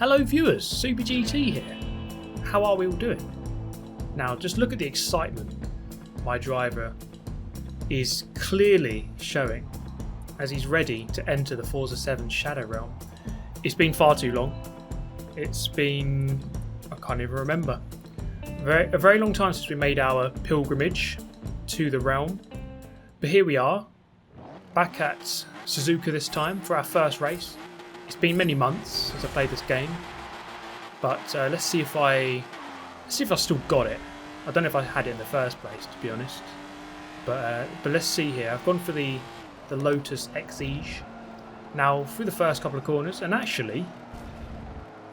Hello viewers, Super GT here. How are we all doing? Now just look at the excitement my driver is clearly showing as he's ready to enter the Forza 7 Shadow Realm. It's been far too long. It's been, I can't even remember, a very long time since we made our pilgrimage to the realm. But here we are, back at Suzuka this time for our first race. It's been many months since I played this game, but let's see if I still got it. I don't know if I had it in the first place, to be honest. But let's see here. I've gone for the Lotus Exige. Now through the first couple of corners, and actually,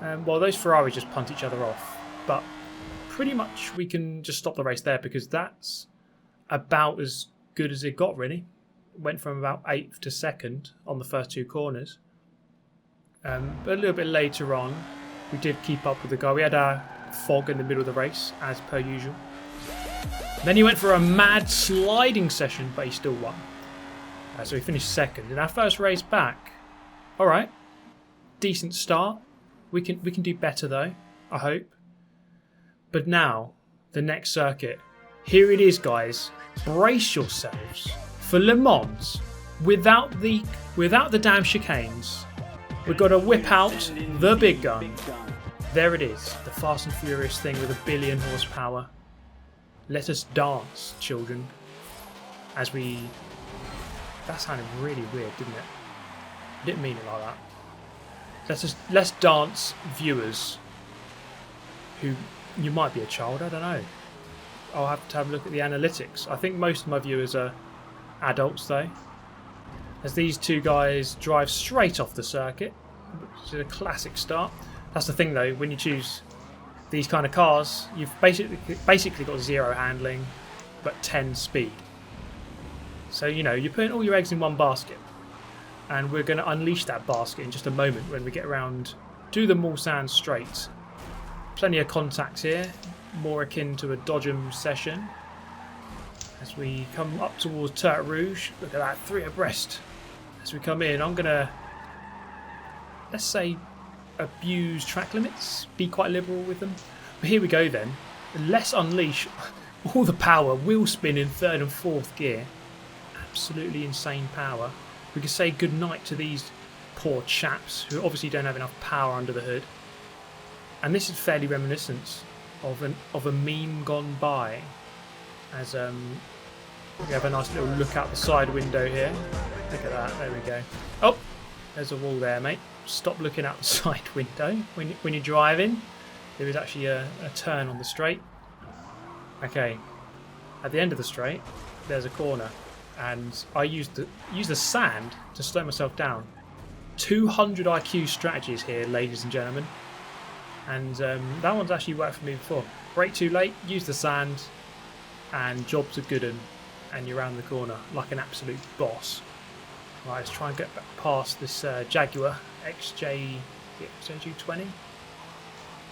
well, those Ferraris just punt each other off, but pretty much we can just stop the race there because that's about as good as it got, really. Went from about 8th to 2nd on the first two corners. But a little bit later on, we did keep up with the guy. We had our fog in the middle of the race, as per usual. Then he went for a mad sliding session, but he still won. So he finished 2nd in our first race back. All right, decent start. We can do better though, I hope. But now the next circuit. Here it is, guys. Brace yourselves for Le Mans without the damn chicanes. We've got to whip out the big gun. There it is, the Fast and Furious thing with 1 billion horsepower. Let us dance, children. As we... That sounded really weird, didn't it? I didn't mean it like that. Let's dance, viewers. Who... You might be a child, I don't know. I'll have to have a look at the analytics. I think most of my viewers are adults though. As these two guys drive straight off the circuit, which is a classic start. That's the thing though, when you choose these kind of cars, you've basically got 0 handling, but 10 speed. So, you know, you're putting all your eggs in one basket. And we're going to unleash that basket in just a moment when we get around to the Mulsanne Straight. Plenty of contacts here, more akin to a Dodgem session. As we come up towards Tertre Rouge, look at that, 3 abreast. As we come in, I'm going to, let's say, abuse track limits, be quite liberal with them. But here we go then. Let's unleash all the power, wheel spin in 3rd and 4th gear. Absolutely insane power. We can say goodnight to these poor chaps who obviously don't have enough power under the hood. And this is fairly reminiscent of a meme gone by. As we have a nice little look out the side window here. Look at that, there we go. Oh, there's a wall there, mate. Stop looking out the side window when you're driving. There is actually a turn on the straight. Okay, at the end of the straight, there's a corner. And I used the sand to slow myself down. 200 IQ strategies here, ladies and gentlemen. And that one's actually worked for me before. Brake too late, use the sand, and jobs are good and you're around the corner like an absolute boss. Right, let's try and get back past this Jaguar XJ20.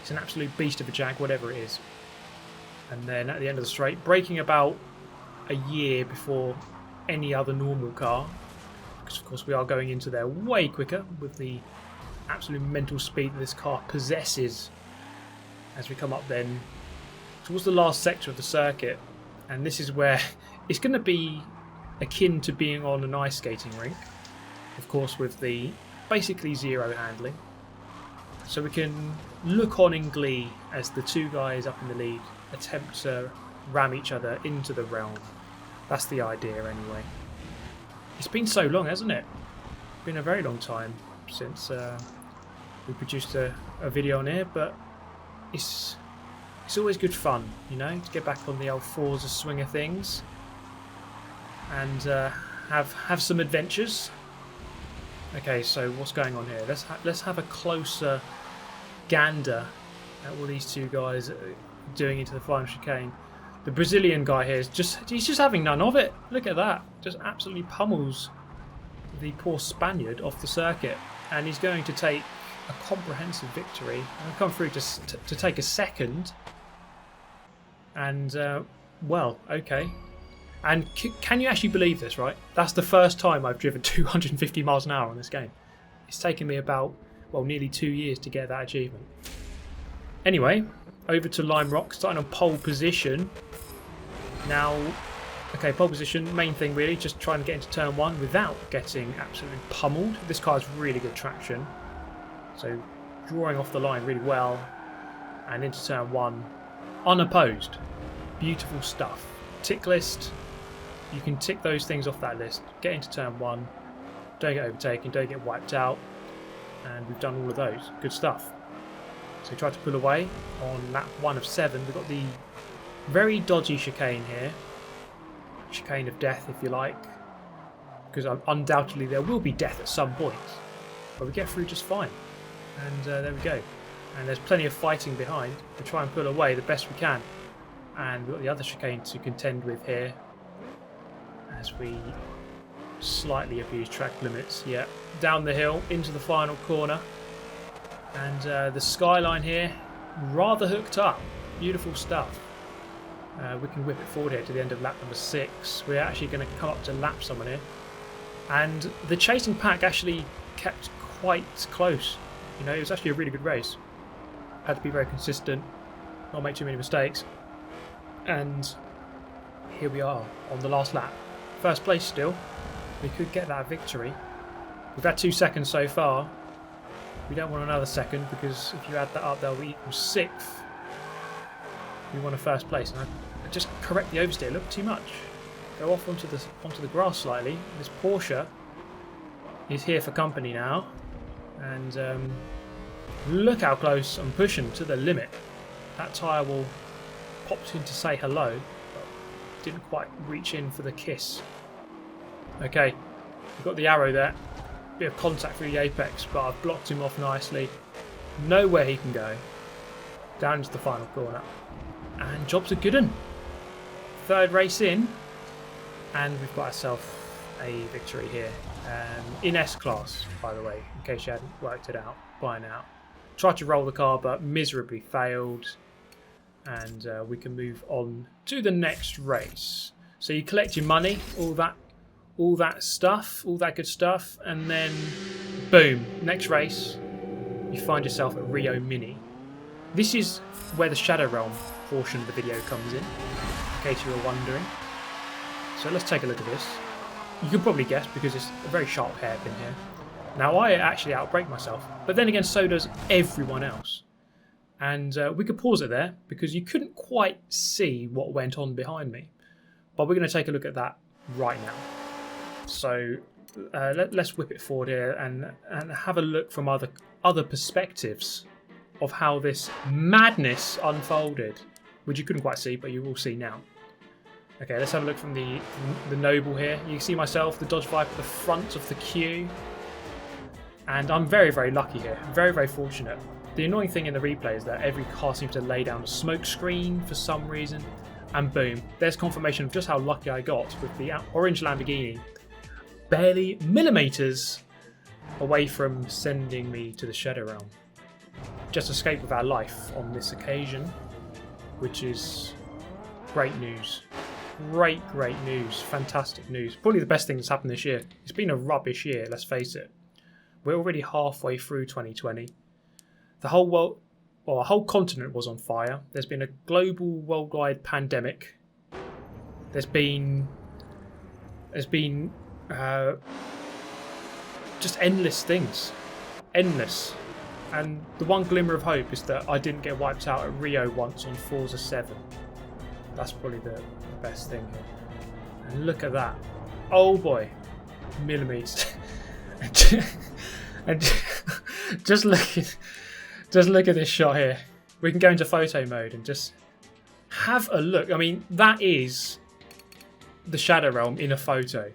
It's an absolute beast of a Jag, whatever it is. And then at the end of the straight, braking about a year before any other normal car, because of course we are going into there way quicker with the absolute mental speed that this car possesses. As we come up then towards the last sector of the circuit, and this is where it's going to be akin to being on an ice skating rink, of course, with the basically 0 handling. So we can look on in glee as the two guys up in the lead attempt to ram each other into the realm. That's the idea anyway. It's been so long, hasn't it? It's been a very long time since we produced a video on here, but it's always good fun, you know, to get back on the old Forza swing of things and have some adventures. Okay, so what's going on here? Let's have a closer gander at what these two guys are doing into the final chicane. The Brazilian guy here he's just having none of it. Look at that, just absolutely pummels the poor Spaniard off the circuit, and he's going to take a comprehensive victory and come through to take a 2nd. And well, okay. And can you actually believe this, right? That's the first time I've driven 250 miles an hour on this game. It's taken me about well, nearly 2 years to get that achievement. Anyway, over to Lime Rock, starting on pole position. Now, okay, pole position, main thing really, just trying to get into turn 1 without getting absolutely pummeled. This car has really good traction, so drawing off the line really well, and into turn 1 unopposed. Beautiful stuff. Tick list, you can tick those things off that list. Get into turn 1, don't get overtaken, don't get wiped out, and we've done all of those. Good stuff. So we tried to pull away on lap 1 of 7. We've got the very dodgy chicane here. Chicane of death, if you like, because undoubtedly there will be death at some point, but we get through just fine. And there we go. And there's plenty of fighting behind to try and pull away the best we can. And we've got the other chicane to contend with here as we slightly abuse track limits. Yeah, down the hill into the final corner, and the skyline here rather hooked up. Beautiful stuff. We can whip it forward here to the end of lap number 6. We're actually going to come up to lap someone here, and the chasing pack actually kept quite close. You know, it was actually a really good race. Had to be very consistent, not make too many mistakes, and here we are on the last lap. First place still. We could get that victory. We've had 2 seconds so far. We don't want another second, because if you add that up, they'll be equal 6th. We want a first place. And I just correct the oversteer. Look, too much. Go off onto the grass slightly. This Porsche is here for company now, and look how close I'm pushing to the limit. That tyre will popped in to say hello, but didn't quite reach in for the kiss. Okay, we've got the arrow there. Bit of contact through the apex, but I've blocked him off nicely. Know where he can go. Down into the final corner. And job's a good one. 3rd race in, and we've got ourselves a victory here. In S-Class, by the way, in case you hadn't worked it out by now. Tried to roll the car, but miserably failed. And we can move on to the next race. So you collect your money, all that stuff, all that good stuff, and then boom, next race, you find yourself at Rio Mini. This is where the Shadow Realm portion of the video comes in case you were wondering. So let's take a look at this. You can probably guess because it's a very sharp hairpin here. Now I actually outbrake myself, but then again so does everyone else. And we could pause it there because you couldn't quite see what went on behind me. But we're going to take a look at that right now. So let's whip it forward here and have a look from other perspectives of how this madness unfolded, which you couldn't quite see, but you will see now. Okay, let's have a look from the Noble here. You can see myself, the Dodge Viper, the front of the queue. And I'm very, very lucky here. Very, very fortunate. The annoying thing in the replay is that every car seems to lay down a smoke screen for some reason. And boom, there's confirmation of just how lucky I got with the orange Lamborghini barely millimeters away from sending me to the Shadow Realm. Just escaped with our life on this occasion, which is great news. Great news. Fantastic news. Probably the best thing that's happened this year. It's been a rubbish year, let's face it. We're already halfway through 2020. The whole world, well, a whole continent was on fire. There's been a global worldwide pandemic. There's been just endless things. Endless. And the one glimmer of hope is that I didn't get wiped out at Rio once on Forza 7. That's probably the best thing here. And look at that. Oh boy. Millimeters. and just look at this shot here. We can go into photo mode and just have a look. I mean, that is the Shadow Realm in a photo.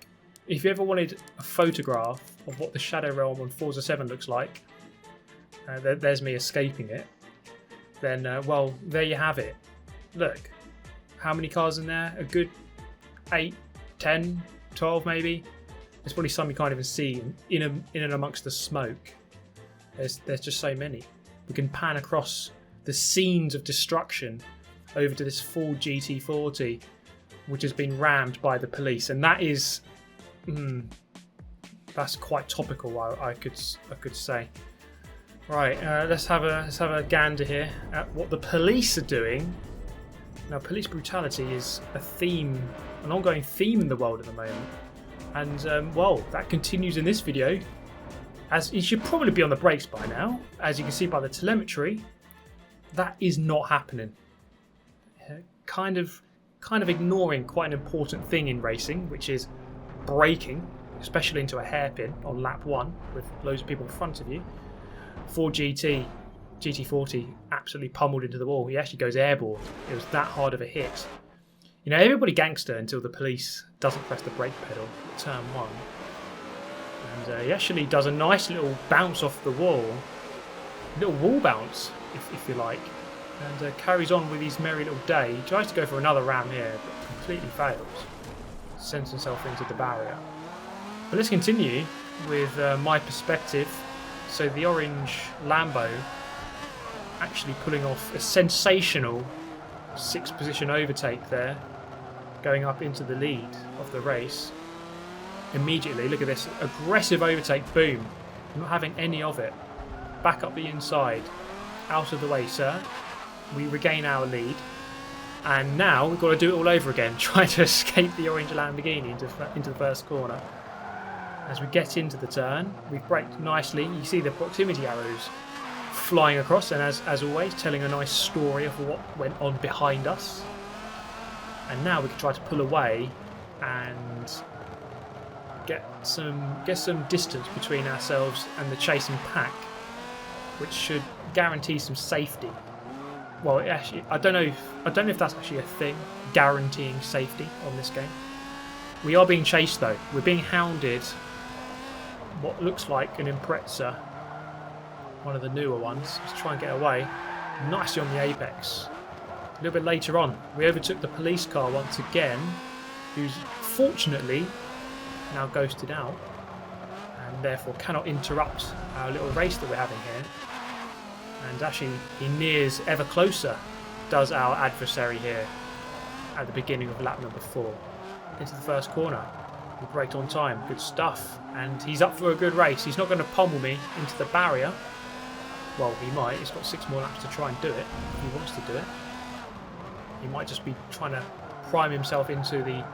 If you ever wanted a photograph of what the Shadow Realm on Forza 7 looks like, there's me escaping it, then, well, there you have it. Look, how many cars in there? A good 8, 10, 12 maybe? There's probably some you can't even see in and amongst the smoke. There's just so many. We can pan across the scenes of destruction over to this Ford GT40, which has been rammed by the police, and that is, that's quite topical. I could say. Right, let's have a gander here at what the police are doing. Now, police brutality is a theme, an ongoing theme in the world at the moment, and well, that continues in this video. As you should probably be on the brakes by now, as you can see by the telemetry, that is not happening. Kind of ignoring quite an important thing in racing, which is braking, especially into a hairpin on lap 1 with loads of people in front of you. Ford GT40 absolutely pummeled into the wall. He actually goes airborne. It was that hard of a hit. You know, everybody gangster until the police doesn't press the brake pedal at turn 1. And he actually does a nice little bounce off the wall. Little wall bounce, if you like. And carries on with his merry little day. He tries to go for another ram here, but completely fails. Sends himself into the barrier. But let's continue with my perspective. So the orange Lambo actually pulling off a sensational 6th position overtake there, going up into the lead of the race. Immediately, look at this, aggressive overtake, boom, not having any of it. Back up the inside, out of the way, sir. We regain our lead, and now we've got to do it all over again, trying to escape the orange Lamborghini into the first corner. As we get into the turn, we've braked nicely. You see the proximity arrows flying across, and as always, telling a nice story of what went on behind us. And now we can try to pull away and get some distance between ourselves and the chasing pack, which should guarantee some safety. Well, actually, I don't know if that's actually a thing, guaranteeing safety on this game. We are being chased though. We're being hounded. What looks like an Impreza, one of the newer ones. Let's try and get away. Nicely on the apex. A little bit later on, we overtook the police car once again, who's fortunately now ghosted out, and therefore cannot interrupt our little race that we're having here. And actually, he nears ever closer, does our adversary here at the beginning of lap number 4. Into the first corner. We braked on time, good stuff. And he's up for a good race. He's not going to pummel me into the barrier. Well, he might. He's got 6 more laps to try and do it, if he wants to do it. He might just be trying to prime himself into the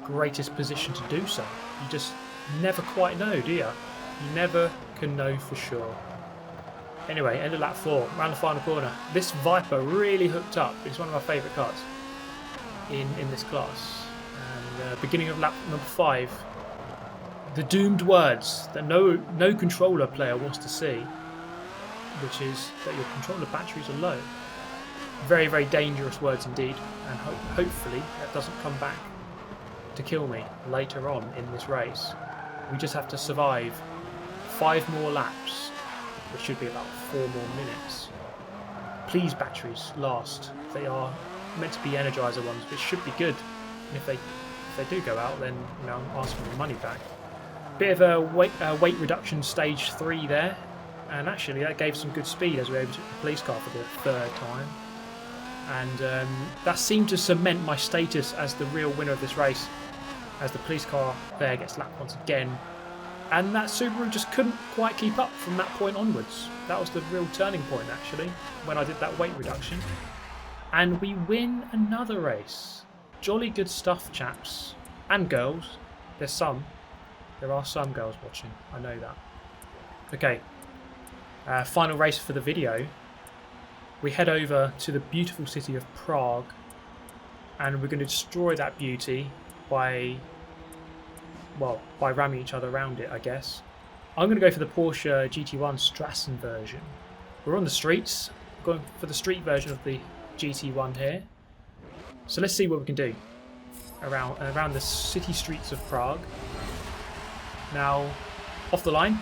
greatest position to do so. You just never quite know, do you? You never can know for sure. Anyway, end of lap 4, around the final corner. This Viper really hooked up. It's one of my favourite cars in this class. And beginning of lap number 5, the doomed words that no controller player wants to see, which is that your controller batteries are low. Very, very dangerous words indeed, and hopefully that doesn't come back to kill me later on in this race. We just have to survive 5 more laps, which should be about 4 more minutes. Please, batteries last. They are meant to be Energizer ones, which should be good. And if they do go out, then I'm asking the money back. Bit of a weight reduction stage 3 there, and actually that gave some good speed as we overtook the police car for the 3rd time. And that seemed to cement my status as the real winner of this race, as the police car there gets lapped once again. And that Subaru just couldn't quite keep up from that point onwards. That was the real turning point actually, when I did that weight reduction. And we win another race. Jolly good stuff, chaps. And girls. There are some girls watching, I know that. Okay, final race for the video. We head over to the beautiful city of Prague, and we're going to destroy that beauty by ramming each other around it, I guess. I'm going to go for the Porsche GT1 Strassen version. We're on the streets, going for the street version of the GT1 here. So let's see what we can do around the city streets of Prague. Now, off the line,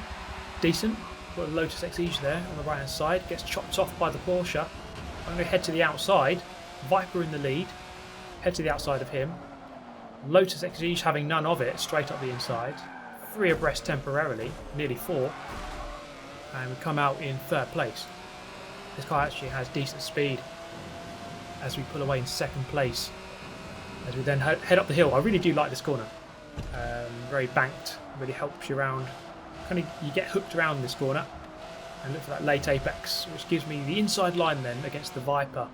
decent. Got a Lotus Exige there on the right hand side, gets chopped off by the Porsche. I'm going to head to the outside, Viper in the lead, head to the outside of him. Lotus Exige having none of it, straight up the inside. 3 abreast temporarily, nearly 4. And we come out in 3rd place. This car actually has decent speed as we pull away in 2nd place. As we then head up the hill. I really do like this corner. Very banked, really helps you around. You get hooked around this corner. and look for that late apex, which gives me the inside line then against the Viper.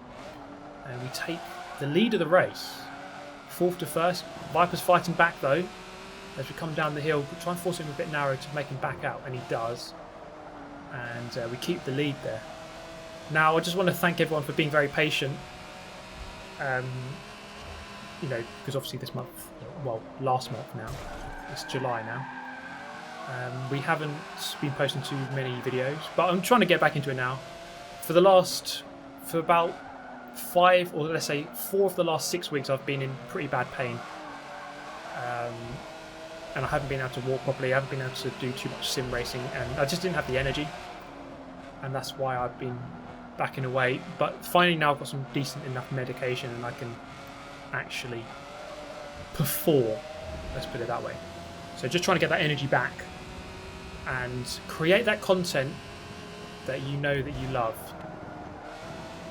And we take the lead of the race. 4th to 1st. Viper's fighting back though. As we come down the hill, try and force him a bit narrow to make him back out, and he does. And we keep the lead there. Now, I just want to thank everyone for being very patient. You know, because obviously this month, well, last month now, it's July now. We haven't been posting too many videos, but I'm trying to get back into it now. For about 5, or let's say 4 of the last 6 weeks, I've been in pretty bad pain. And I haven't been able to walk properly, I haven't been able to do too much sim racing, and I just didn't have the energy. And that's why I've been backing away. But finally now I've got some decent enough medication and I can actually perform, let's put it that way. So just trying to get that energy back and create that content that you know that you love.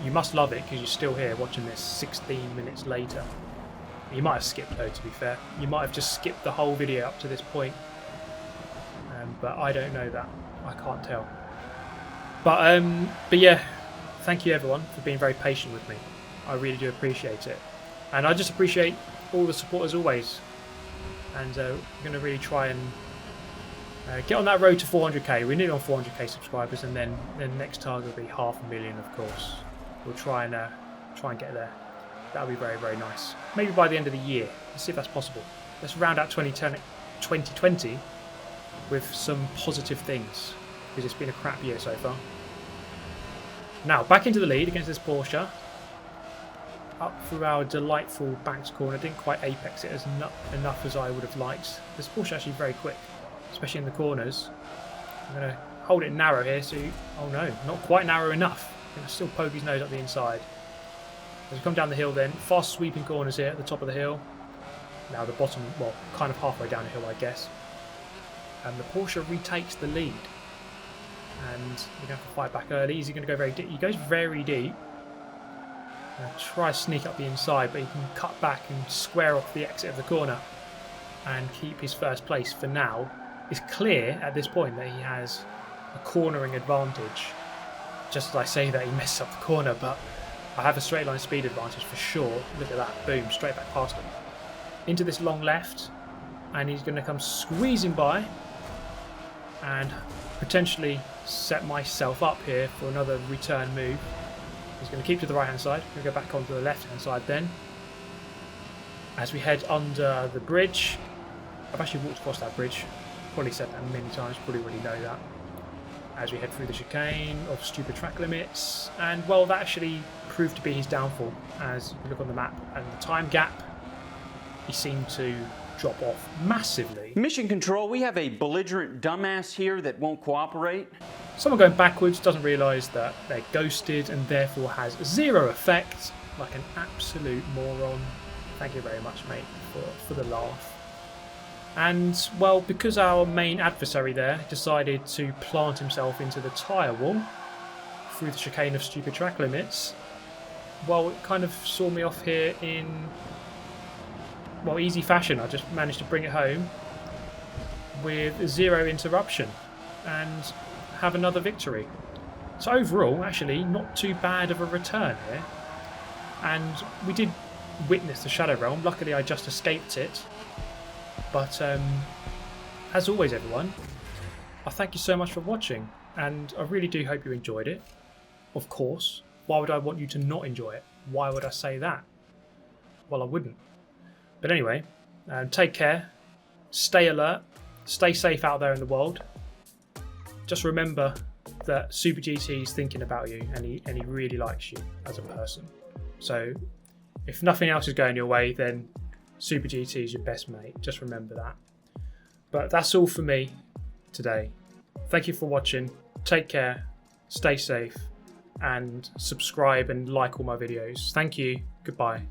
You must love it because you're still here watching this 16 minutes later. You might have skipped though, to be fair. You might have just skipped the whole video up to this point. But I don't know that. I can't tell. But yeah, thank you everyone for being very patient with me. I really do appreciate it. And I just appreciate all the support as always. And we're going to really try and get on that road to 400k. We're nearly on 400k subscribers, and then the next target will be 500,000, of course. We'll try and get there. That'll be very, very nice. Maybe by the end of the year. Let's see if that's possible. Let's round out 2020 with some positive things, because it's been a crap year so far. Now, back into the lead against this Porsche. Up through our delightful banked corner. Didn't quite apex it as enough as I would have liked. This Porsche actually very quick, especially in the corners. I'm going to hold it narrow here, so oh no, not quite narrow enough. I'm going to still poke his nose up the inside. As we come down the hill then, fast sweeping corners here at the top of the hill. Now the bottom, well, kind of halfway down the hill I guess. And the Porsche retakes the lead. And we're going to have to fight back early. He's going to go very deep. He goes very deep. Try to sneak up the inside, but he can cut back and square off the exit of the corner and keep his first place for now. It's clear at this point that he has a cornering advantage. Just as I say that, he messes up the corner, but I have a straight line speed advantage for sure. Look at that, boom, straight back past him. Into this long left, and he's going to come squeezing by and potentially set myself up here for another return move. He's going to keep to the right hand side. We're going to go back onto the left hand side then. As we head under the bridge. I've actually walked across that bridge. Probably said that many times, probably already know that. As we head through the chicane of stupid track limits. And well, that actually proved to be his downfall. As you look on the map and the time gap, he seemed to drop off massively. Mission Control, we have a belligerent dumbass here that won't cooperate. Someone going backwards doesn't realise that they're ghosted and therefore has zero effect, like an absolute moron. Thank you very much, mate, for the laugh. And, well, because our main adversary there decided to plant himself into the tyre wall through the chicane of stupid track limits, well, it kind of saw me off here in, well, easy fashion. I just managed to bring it home with zero interruption and have another victory. So overall, actually, not too bad of a return here. And we did witness the Shadow Realm. Luckily, I just escaped it. But as always, everyone, I thank you so much for watching, and I really do hope you enjoyed it. Of course, why would I want you to not enjoy it? Why would I say that? Well, I wouldn't. But anyway, take care, stay alert, stay safe out there in the world. Just remember that Super GT is thinking about you, and he really likes you as a person. So if nothing else is going your way, then Super GT is your best mate. Just remember that. But that's all for me today. Thank you for watching. Take care, stay safe, and subscribe and like all my videos. Thank you. Goodbye.